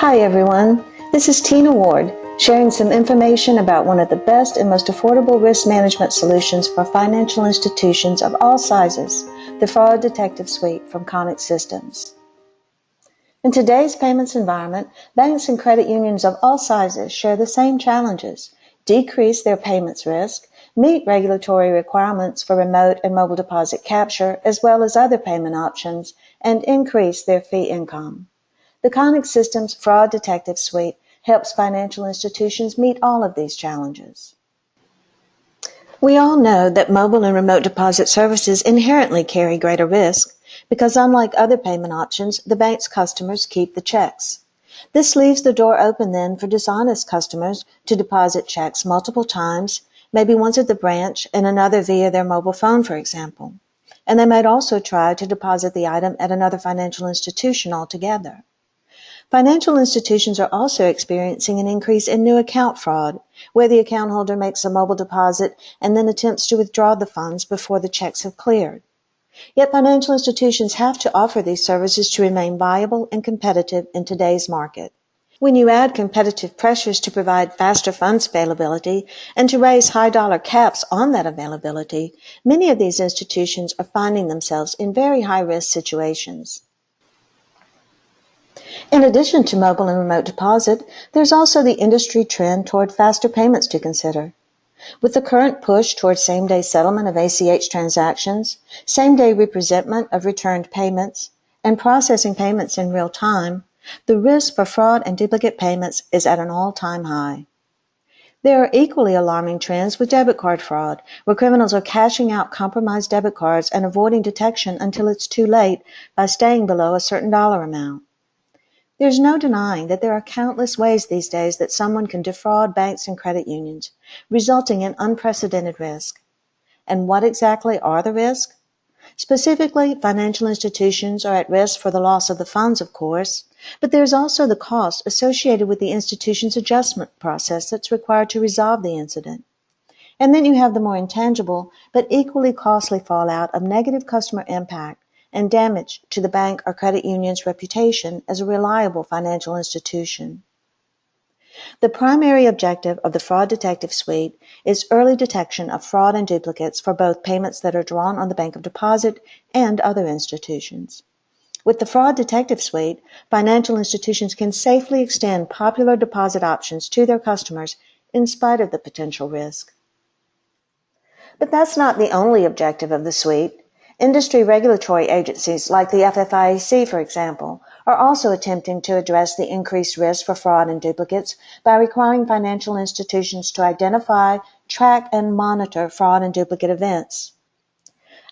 Hi everyone, this is Tina Ward, sharing some information about one of the best and most affordable risk management solutions for financial institutions of all sizes, the Fraud Detective Suite from CONIX Systems. In today's payments environment, banks and credit unions of all sizes share the same challenges: decrease their payments risk, meet regulatory requirements for remote and mobile deposit capture, as well as other payment options, and increase their fee income. The CONIX Systems Fraud Detective Suite helps financial institutions meet all of these challenges. We all know that mobile and remote deposit services inherently carry greater risk because, unlike other payment options, the bank's customers keep the checks. This leaves the door open then for dishonest customers to deposit checks multiple times, maybe once at the branch and another via their mobile phone, for example. And they might also try to deposit the item at another financial institution altogether. Financial institutions are also experiencing an increase in new account fraud, where the account holder makes a mobile deposit and then attempts to withdraw the funds before the checks have cleared. Yet financial institutions have to offer these services to remain viable and competitive in today's market. When you add competitive pressures to provide faster funds availability and to raise high-dollar caps on that availability, many of these institutions are finding themselves in very high-risk situations. In addition to mobile and remote deposit, there's also the industry trend toward faster payments to consider. With the current push toward same-day settlement of ACH transactions, same-day representment of returned payments, and processing payments in real time, the risk for fraud and duplicate payments is at an all-time high. There are equally alarming trends with debit card fraud, where criminals are cashing out compromised debit cards and avoiding detection until it's too late by staying below a certain dollar amount. There's no denying that there are countless ways these days that someone can defraud banks and credit unions, resulting in unprecedented risk. And what exactly are the risks? Specifically, financial institutions are at risk for the loss of the funds, of course, but there's also the cost associated with the institution's adjustment process that's required to resolve the incident. And then you have the more intangible but equally costly fallout of negative customer impact and damage to the bank or credit union's reputation as a reliable financial institution. The primary objective of the Fraud Detective Suite is early detection of fraud and duplicates for both payments that are drawn on the bank of deposit and other institutions. With the Fraud Detective Suite, financial institutions can safely extend popular deposit options to their customers in spite of the potential risk. But that's not the only objective of the suite. Industry regulatory agencies like the FFIEC, for example, are also attempting to address the increased risk for fraud and duplicates by requiring financial institutions to identify, track, and monitor fraud and duplicate events.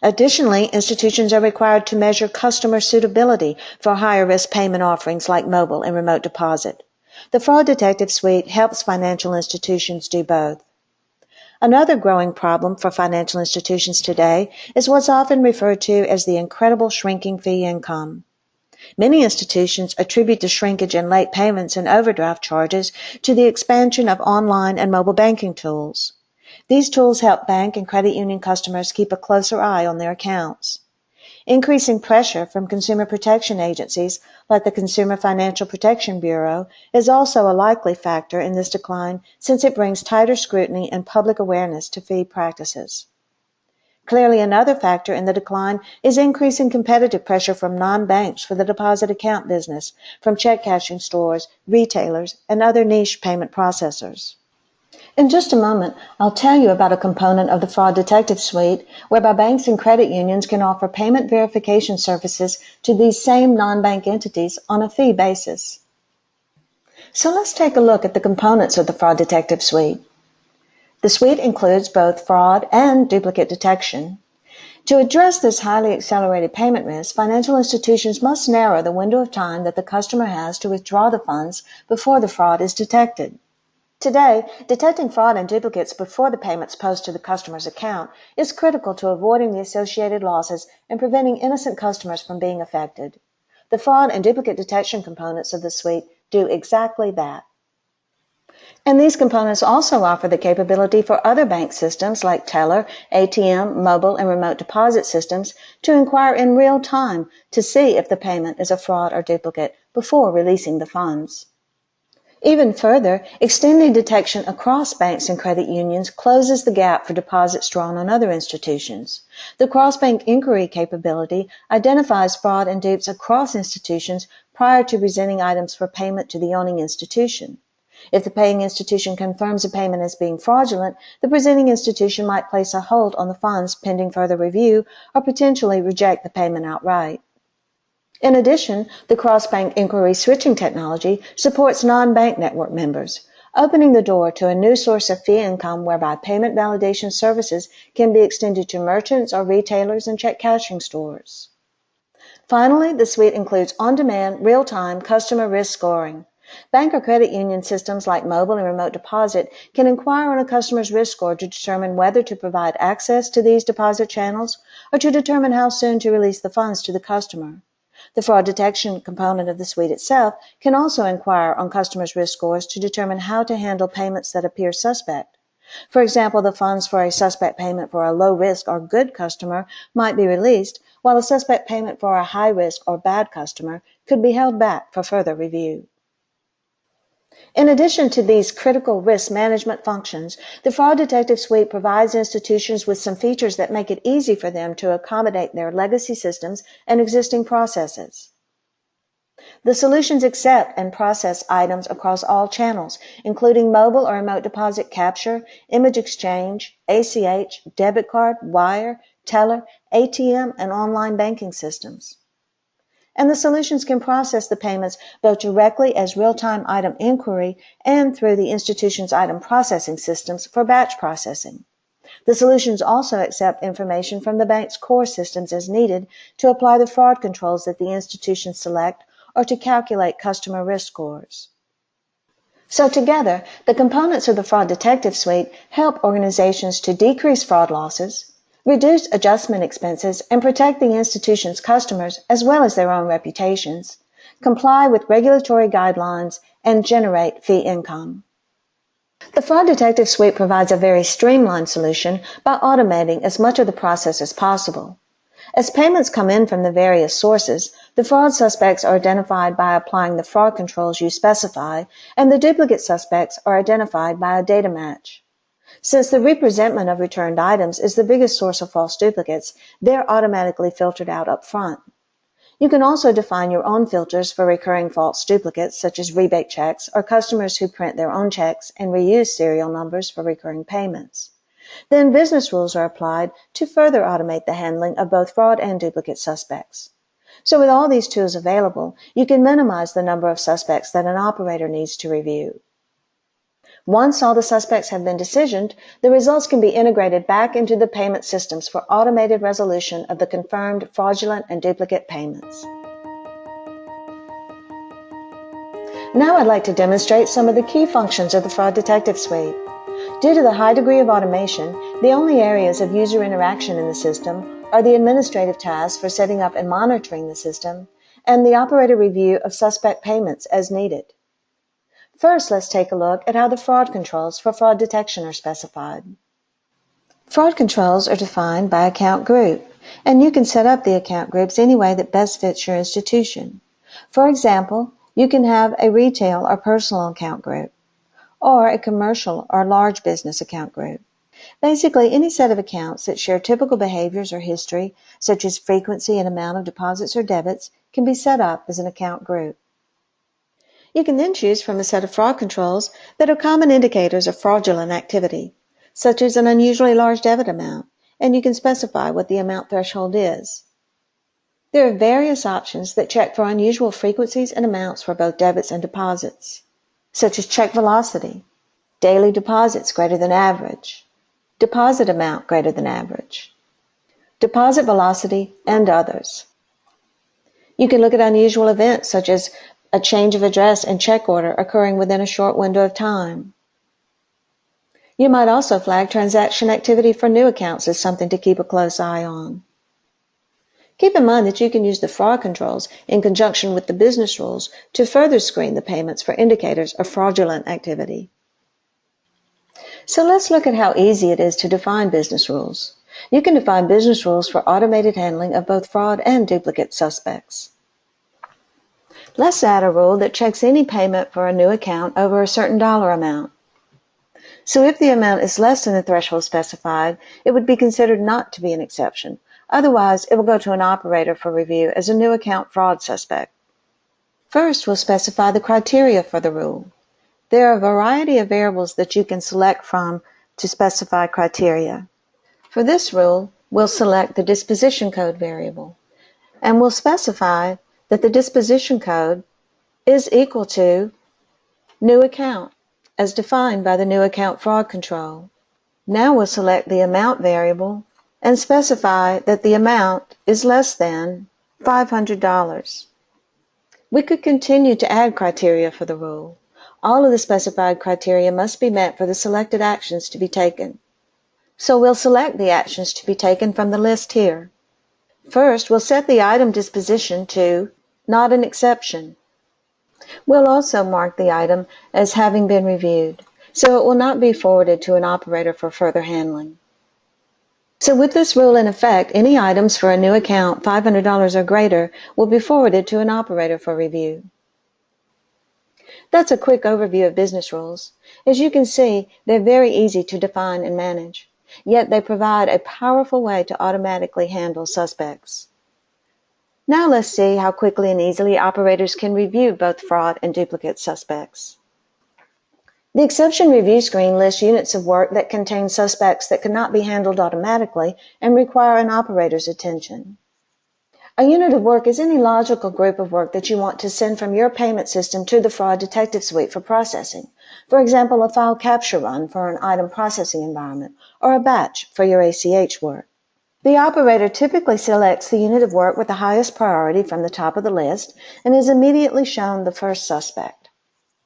Additionally, institutions are required to measure customer suitability for higher-risk payment offerings like mobile and remote deposit. The Fraud Detective Suite helps financial institutions do both. Another growing problem for financial institutions today is what's often referred to as the incredible shrinking fee income. Many institutions attribute the shrinkage in late payments and overdraft charges to the expansion of online and mobile banking tools. These tools help bank and credit union customers keep a closer eye on their accounts. Increasing pressure from consumer protection agencies like the Consumer Financial Protection Bureau is also a likely factor in this decline, since it brings tighter scrutiny and public awareness to fee practices. Clearly, another factor in the decline is increasing competitive pressure from non-banks for the deposit account business, from check cashing stores, retailers, and other niche payment processors. In just a moment, I'll tell you about a component of the Fraud Detective Suite whereby banks and credit unions can offer payment verification services to these same non-bank entities on a fee basis. So let's take a look at the components of the Fraud Detective Suite. The suite includes both fraud and duplicate detection. To address this highly accelerated payment risk, financial institutions must narrow the window of time that the customer has to withdraw the funds before the fraud is detected. Today, detecting fraud and duplicates before the payments post to the customer's account is critical to avoiding the associated losses and preventing innocent customers from being affected. The fraud and duplicate detection components of the suite do exactly that. And these components also offer the capability for other bank systems like teller, ATM, mobile, and remote deposit systems to inquire in real time to see if the payment is a fraud or duplicate before releasing the funds. Even further, extending detection across banks and credit unions closes the gap for deposits drawn on other institutions. The cross-bank inquiry capability identifies fraud and dupes across institutions prior to presenting items for payment to the owning institution. If the paying institution confirms a payment as being fraudulent, the presenting institution might place a hold on the funds pending further review or potentially reject the payment outright. In addition, the cross-bank inquiry switching technology supports non-bank network members, opening the door to a new source of fee income whereby payment validation services can be extended to merchants or retailers and check cashing stores. Finally, the suite includes on-demand, real-time customer risk scoring. Bank or credit union systems like mobile and remote deposit can inquire on a customer's risk score to determine whether to provide access to these deposit channels or to determine how soon to release the funds to the customer. The fraud detection component of the suite itself can also inquire on customers' risk scores to determine how to handle payments that appear suspect. For example, the funds for a suspect payment for a low-risk or good customer might be released, while a suspect payment for a high-risk or bad customer could be held back for further review. In addition to these critical risk management functions, the Fraud Detective Suite provides institutions with some features that make it easy for them to accommodate their legacy systems and existing processes. The solutions accept and process items across all channels, including mobile or remote deposit capture, image exchange, ACH, debit card, wire, teller, ATM, and online banking systems. And the solutions can process the payments both directly as real-time item inquiry and through the institution's item processing systems for batch processing. The solutions also accept information from the bank's core systems as needed to apply the fraud controls that the institutions select or to calculate customer risk scores. So together, the components of the Fraud Detective Suite help organizations to decrease fraud losses, reduce adjustment expenses, and protect the institution's customers as well as their own reputations, comply with regulatory guidelines, and generate fee income. The Fraud Detective Suite provides a very streamlined solution by automating as much of the process as possible. As payments come in from the various sources, the fraud suspects are identified by applying the fraud controls you specify, and the duplicate suspects are identified by a data match. Since the representment of returned items is the biggest source of false duplicates, they're automatically filtered out up front. You can also define your own filters for recurring false duplicates, such as rebate checks or customers who print their own checks and reuse serial numbers for recurring payments. Then business rules are applied to further automate the handling of both fraud and duplicate suspects. So with all these tools available, you can minimize the number of suspects that an operator needs to review. Once all the suspects have been decisioned, the results can be integrated back into the payment systems for automated resolution of the confirmed fraudulent and duplicate payments. Now I'd like to demonstrate some of the key functions of the Fraud Detective Suite. Due to the high degree of automation, the only areas of user interaction in the system are the administrative tasks for setting up and monitoring the system, and the operator review of suspect payments as needed. First, let's take a look at how the fraud controls for fraud detection are specified. Fraud controls are defined by account group, and you can set up the account groups any way that best fits your institution. For example, you can have a retail or personal account group, or a commercial or large business account group. Basically, any set of accounts that share typical behaviors or history, such as frequency and amount of deposits or debits, can be set up as an account group. You can then choose from a set of fraud controls that are common indicators of fraudulent activity, such as an unusually large debit amount, and you can specify what the amount threshold is. There are various options that check for unusual frequencies and amounts for both debits and deposits, such as check velocity, daily deposits greater than average, deposit amount greater than average, deposit velocity, and others. You can look at unusual events such as a change of address and check order occurring within a short window of time. You might also flag transaction activity for new accounts as something to keep a close eye on. Keep in mind that you can use the fraud controls in conjunction with the business rules to further screen the payments for indicators of fraudulent activity. So let's look at how easy it is to define business rules. You can define business rules for automated handling of both fraud and duplicate suspects. Let's add a rule that checks any payment for a new account over a certain dollar amount. So if the amount is less than the threshold specified, it would be considered not to be an exception. Otherwise, it will go to an operator for review as a new account fraud suspect. First, we'll specify the criteria for the rule. There are a variety of variables that you can select from to specify criteria. For this rule, we'll select the disposition code variable, and we'll specify that the disposition code is equal to new account, as defined by the new account fraud control. Now we'll select the amount variable and specify that the amount is less than $500. We could continue to add criteria for the rule. All of the specified criteria must be met for the selected actions to be taken. So we'll select the actions to be taken from the list here. First, we'll set the item disposition to not an exception. We'll also mark the item as having been reviewed, so it will not be forwarded to an operator for further handling. So with this rule in effect, any items for a new account $500 or greater will be forwarded to an operator for review. That's a quick overview of business rules. As you can see, they're very easy to define and manage, yet they provide a powerful way to automatically handle suspects. Now let's see how quickly and easily operators can review both fraud and duplicate suspects. The exception review screen lists units of work that contain suspects that cannot be handled automatically and require an operator's attention. A unit of work is any logical group of work that you want to send from your payment system to the Fraud Detective Suite for processing. For example, a file capture run for an item processing environment, or a batch for your ACH work. The operator typically selects the unit of work with the highest priority from the top of the list and is immediately shown the first suspect.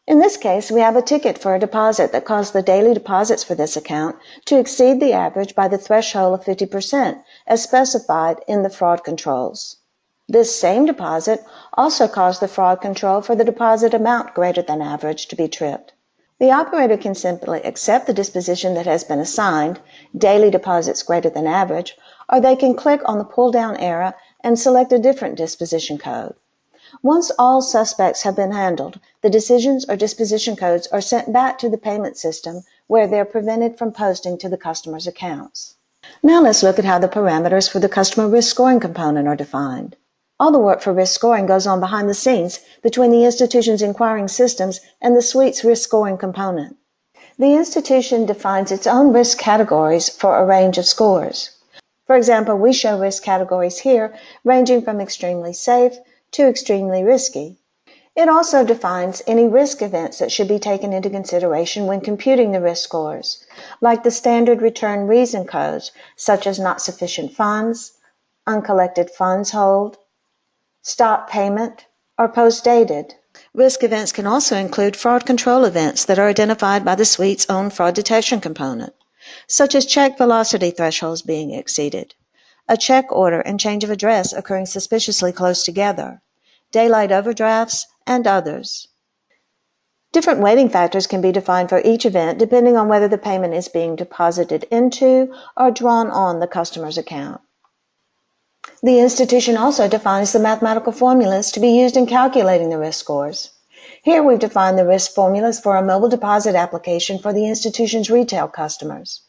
In this case, we have a ticket for a deposit that caused the daily deposits for this account to exceed the average by the threshold of 50%, as specified in the fraud controls. This same deposit also caused the fraud control for the deposit amount greater than average to be tripped. The operator can simply accept the disposition that has been assigned, daily deposits greater than average, or they can click on the pull-down arrow and select a different disposition code. Once all suspects have been handled, the decisions or disposition codes are sent back to the payment system where they're prevented from posting to the customer's accounts. Now let's look at how the parameters for the customer risk scoring component are defined. All the work for risk scoring goes on behind the scenes between the institution's inquiring systems and the suite's risk scoring component. The institution defines its own risk categories for a range of scores. For example, we show risk categories here ranging from extremely safe to extremely risky. It also defines any risk events that should be taken into consideration when computing the risk scores, like the standard return reason codes such as not sufficient funds, uncollected funds hold, stop payment, or post-dated. Risk events can also include fraud control events that are identified by the suite's own fraud detection component, such as check velocity thresholds being exceeded, a check order and change of address occurring suspiciously close together, daylight overdrafts, and others. Different weighting factors can be defined for each event depending on whether the payment is being deposited into or drawn on the customer's account. The institution also defines the mathematical formulas to be used in calculating the risk scores. Here we've defined the risk formulas for a mobile deposit application for the institution's retail customers.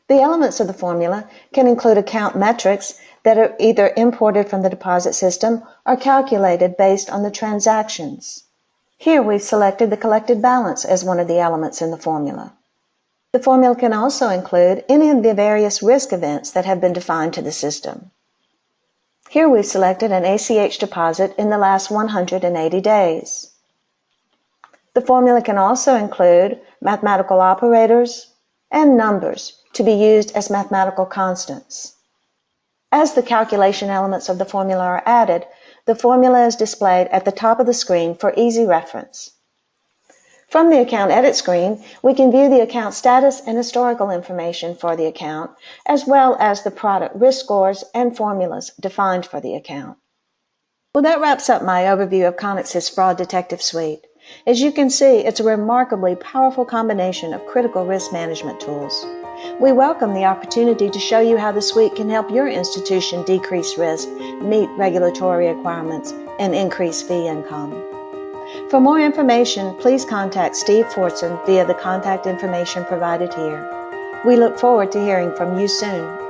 The elements of the formula can include account metrics that are either imported from the deposit system or calculated based on the transactions. Here we've selected the collected balance as one of the elements in the formula. The formula can also include any of the various risk events that have been defined to the system. Here we've selected an ACH deposit in the last 180 days. The formula can also include mathematical operators and numbers to be used as mathematical constants. As the calculation elements of the formula are added, the formula is displayed at the top of the screen for easy reference. From the Account Edit screen, we can view the account status and historical information for the account, as well as the product risk scores and formulas defined for the account. Well, that wraps up my overview of CONIX's Fraud Detective Suite. As you can see, it's a remarkably powerful combination of critical risk management tools. We welcome the opportunity to show you how the suite can help your institution decrease risk, meet regulatory requirements, and increase fee income. For more information, please contact Steve Fortson via the contact information provided here. We look forward to hearing from you soon.